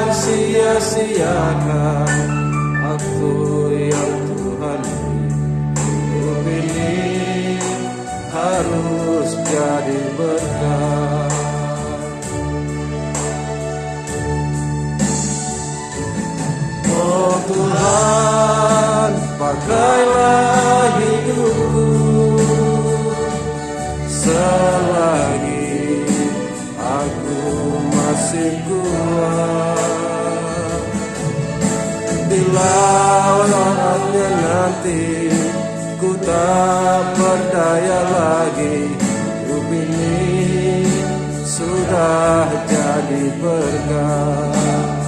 Jangan sia-siakan waktu yang Tuhan pilih, harus jadi berkat. Oh Tuhan, pakailah hidupku selagi aku masih kuat. Bila saatnya nanti ku tak berdaya lagi, hidup ini sudah jadi berkat.